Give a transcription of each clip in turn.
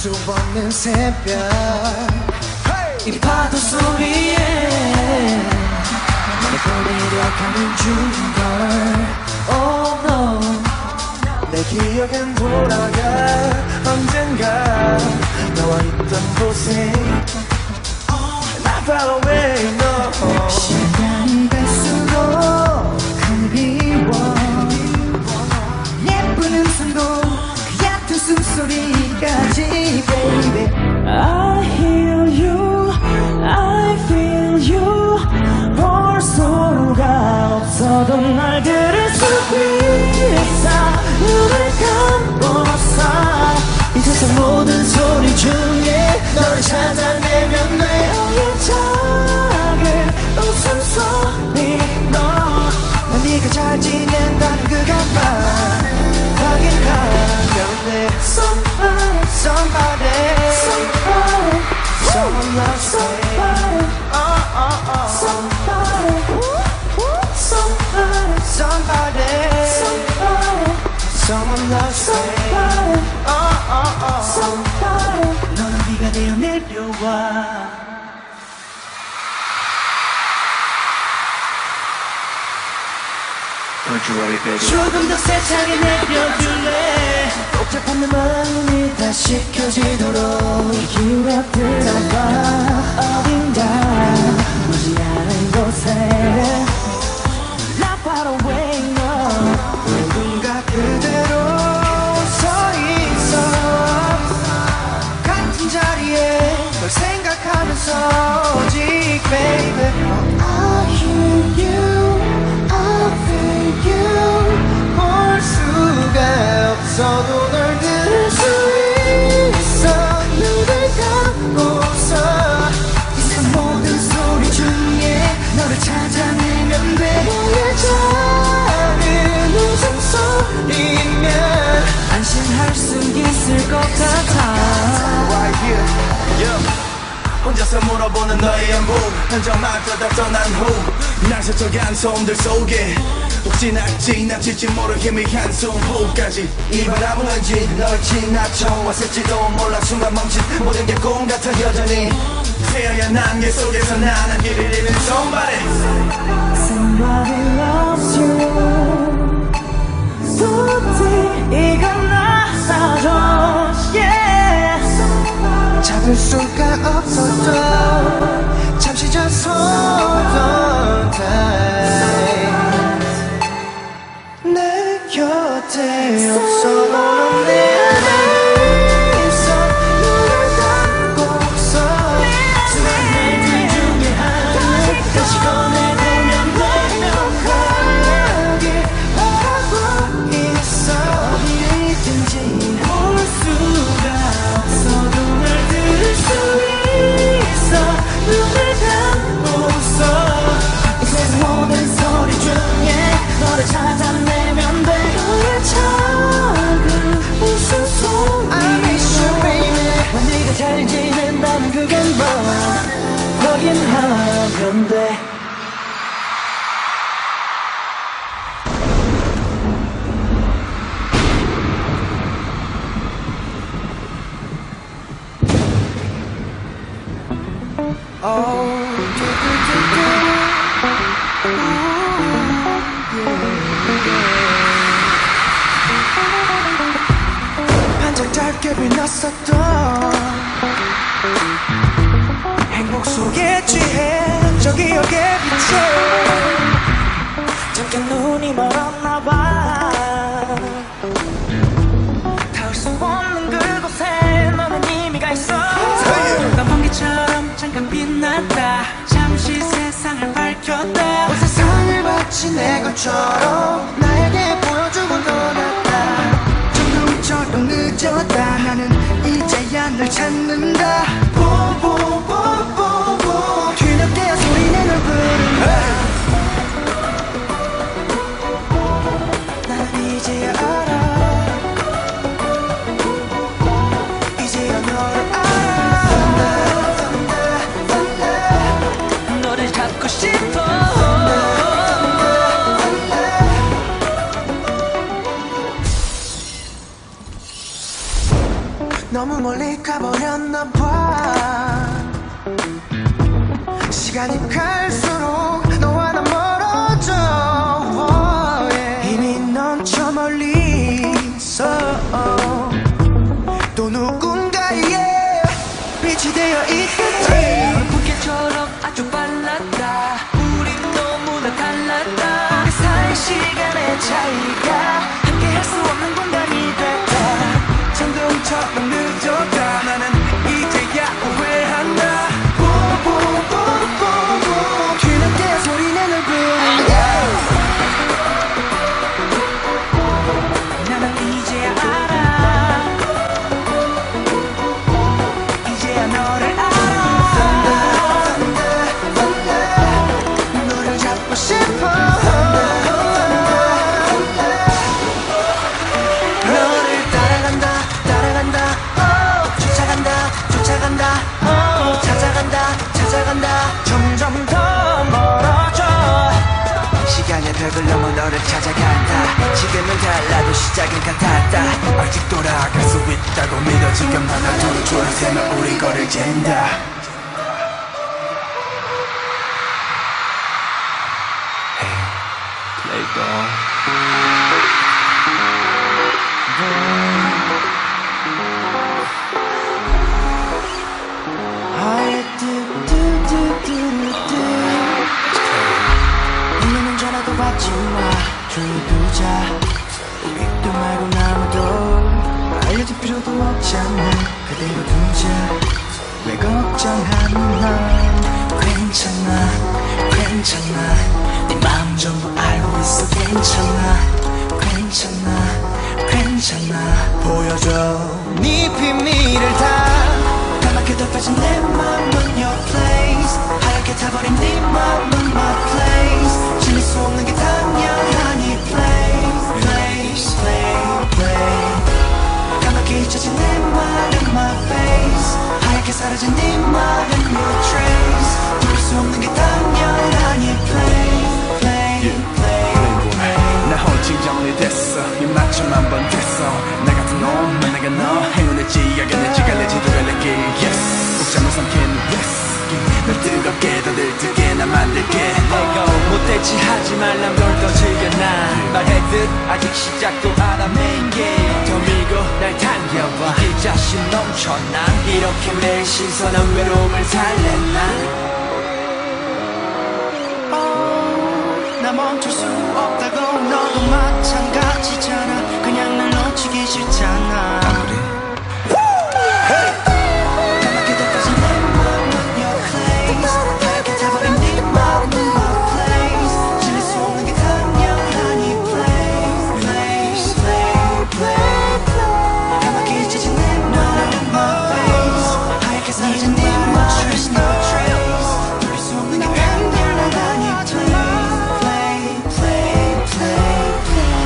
수 없는 새벽 이 파도 소리에 날 보내려 가는 중걸 Oh no 내 기억엔 돌아가 언젠가 너와 있던 곳에 Not far away no 시간이 갈수록 그리워 예쁜 음성도 그 얕은 숨소리까지 baby I hear you I feel you 볼 수가 없어도 날 들을 수 있어 눈을 감고서 이 세상 모든 소리 중에 너를 찾아내면 돼 너의 작은 웃음소리 너 네가 잘 지낸다는 그 간판 확인하면 돼 Somebody Somebody Somebody Someone loves me Somebody Somebody Somebody Somebody Someone loves me Somebody 너는 비가 되어 내려와 Don't you worry baby 조금 더 세차게 내려줄래 복잡한 내 마음이 다시 켜지도록 기울여 들어봐 어딘가 보지 않은 곳에 Not far away no 누군가 그대로 서 있어 같은 자리에 널 생각하면서 오직 baby I hear you I feel you 볼 수가 없어도 널 들을 수 있어 눈을 감고서 이 세상 모든 소리 중에 너를 찾아내면 돼 너의 작은 웃음소리면 안심할 수 있을 것 같아 Right here yeah. 혼자서 물어보는 너의 연부 정말 떠다 떠난 후 날 스쳐간 소음들 속에 혹시나 지나칠지 모를 희미한 숨호흡까지 이 바람은 왠지 널 지나쳐 왔을지도 몰라 순간 멈춘 모든 게 꿈 같아 여전히 새하얀 안개 속에서 나는 길을 잃은 somebody Somebody loves you 부디 이건 나사줘 yeah 잡을 수가 없었던 잠시 전 서던 내 곁에 없어도 넌 내 안에 있어 눈을 감고서 수많은 날들 중에 하나 다시 꺼내보면 행복하게 바라고 있어 어디에 있든지 볼 수가 없어도 날 들을 수 있어 눈을 감고서 이 세상 모든 소리 중에 너를 찾아내면 돼 너의 작은 웃음소리 I miss you baby 네가 잘 지낸다는 그 간판 확인하면 돼 반짝 짧게 빛났었던 행복 속에 취해 저 기억의 빛에 잠깐 눈이 멀었나봐 닿을 수 없는 그곳에 너는 이미 가 있어 난 번개처럼 잠깐 빛났다 잠시 세상을 밝혔다 온 세상을 마치 내 것처럼 나에게 보여주고 떠났다 정도처럼 늦었다 나는 이제야 널 찾는다 뽀뽀뽀뽀뽀 뒤늦게 소리내 널 부른다 나는 이제야 알아 이제야 너를 알아 너를 잡고 싶어 너무 멀리 가버렸나 봐. 시간이 갈수록 너와 나 멀어져. 이미 넌 저 멀리 있어. 또 누군가의 빛이 되어 있겠지. 불꽃처럼 아주 빨랐다. 우린 너무나 달랐다. 우리 사이 시간의 차이가 함께할 수 없는 공간이 됐다. 천둥처럼 늦었다. 나는 이제야 후회한다. 뒤늦게 소리내는 부른다. 나는 이제야 알아. 이제야 너를 알아. 너를 잡고 싶어. 너를 따라간다 따라간다 쫓아간다 쫓아간다 찾아간다 찾아간다 점점 더 멀어져. 시간의 벽을 넘어 너를 찾아간다. 지금은 달라도 시작은 같았다. 아직 돌아갈 수 있다고 믿어. 지금 하나 둘 줄을 세면 우리 거를 잰다. Hey, Playboy. 너는 전화도 받지 마. 조용히 두자. 우리도 말고 아무도 알려줄 필요도 없잖아. 그대로 두자. 왜 걱정하는 넌 괜찮아 괜찮아. 네 마음 전부 알고 있어. 괜찮아 괜찮아 괜찮아. 보여줘 네 비밀을 다. 까맣게 덮여진 내 맘은 your place. 하얗게 타버린 네 맘은 my place. 질릴 수 없는 게 당연하니 play place play play. 까맣게 잊혀진 내 말은 my face. 하얗게 사라진 네 말은 your trace. 돌릴 수 없는 게 당연하니 play play play play. 나 혼자 정리됐어. 입맞춤 한 번 됐어. 나 같은 놈 만나가 너 행운을지 야견을지 갈래지도 갈래길 yes. 꼭 잠을 삼킨 whiskey. 널 뜨겁게 더 들뜨게 나 만들게. 내가 못됐지 하지 말란 걸 더 즐겨. 난 말했듯 아직 시작도 안 한 main game. 더 밀고 날 당겨봐. 이 자신 넘쳐. 난 이렇게 매일 신선한 외로움을 달래. 나 멈출 수 없다고. 너도 마찬가지잖아. 그냥 날 놓치기 싫잖아. 까맣게 덮여진 내 맘은 your place. 하얗게 타버린 네 맘은 my place. 질릴 수 없는 게 당연하니 play place play play. 까맣게 잊혀진 내 맘은 my face. 하얗게 사라진 네 맘은 no trace. 돌릴 수 없는 게 당연하니 play play play play play.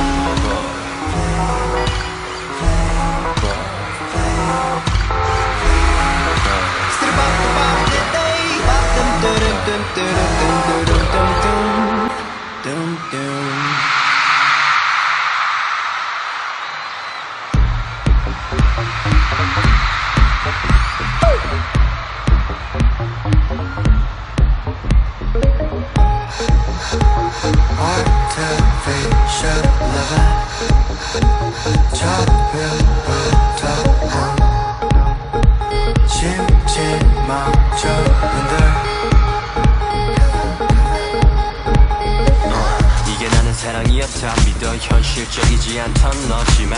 Artificial lover. 처음부터 심지 멈춰 흔들. 이게 나는 사랑이었다. 믿어 현실적이지 않던 너지만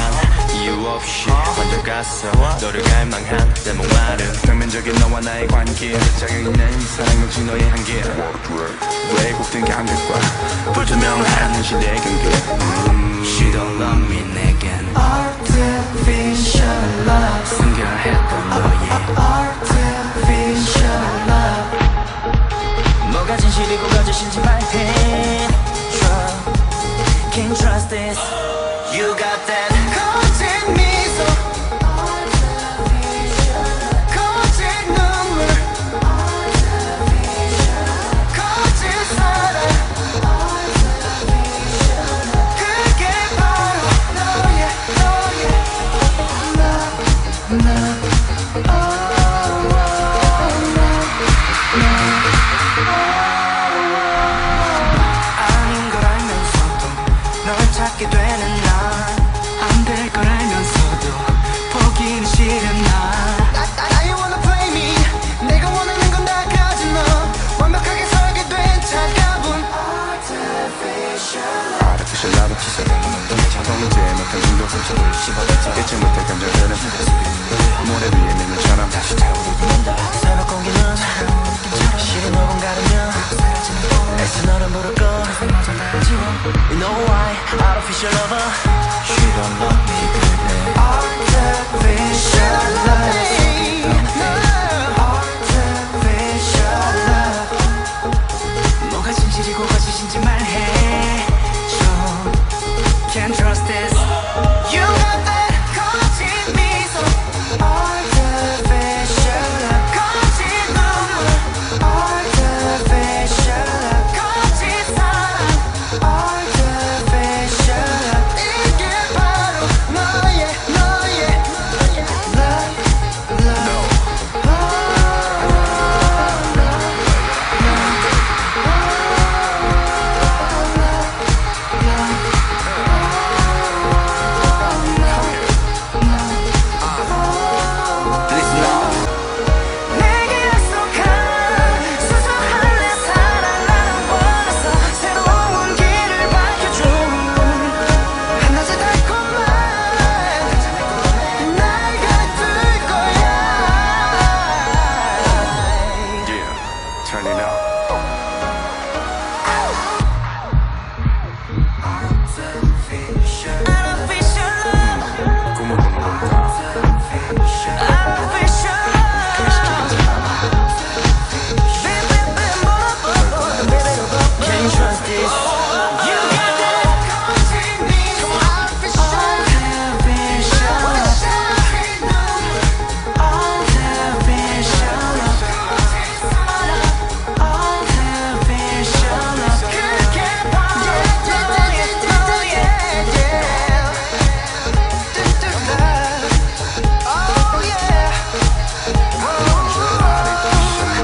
이유 없이 먼저 갔어. 너를 갈망한 내 목마름. 평면적인 너와 나의 관계. 자격있는 사랑은 진호의 한계. 왜곡된 감각과 불투명한 현실의 경계. She don't love me 내겐 Artificial love. 순결했던 너의 Artificial love. 뭐가 진실이고 거짓인지 말해. Can't trust this. You got that. 거짓 미소. 거짓 눈물. 거짓 사랑. 그게 바로 너의 love. 잊지 못할 감정들은 모래 위에 내면처럼 다시 타오르는다. 새벽 공기는 시린 오분 가르며 애써 너를 부를 거 You know why artificial lover She don't love me 그래 Artificial love Artificial love 뭐가 진실이고 거짓인지 말해 좀 Can't trust this You got that 거짓 미소 Artificial love 거짓 눈물 Artificial love 거짓 사랑 Artificial love 이게 바로 너의 love 내게 약속한 수수할래 사랑 나는 원해서 새로운 길을 밝혀준 한낮의 달콤한 날 가둘 거야 Yeah, turn it up. Artificial love 꿈을 꾸는 걸까? Artificial love Can you trust this? You got that 거짓 미소 Artificial love Artificial love Artificial love 그게 바로 너의 Oh yeah Artificial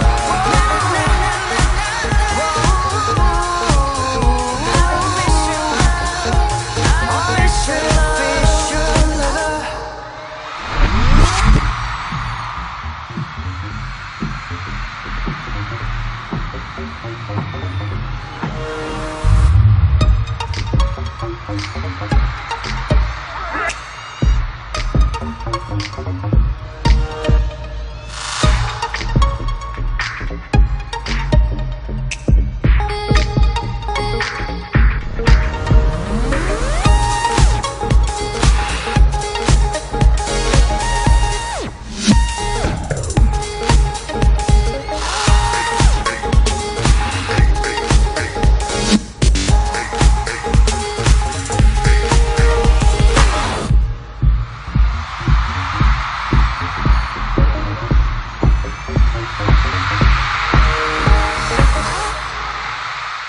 love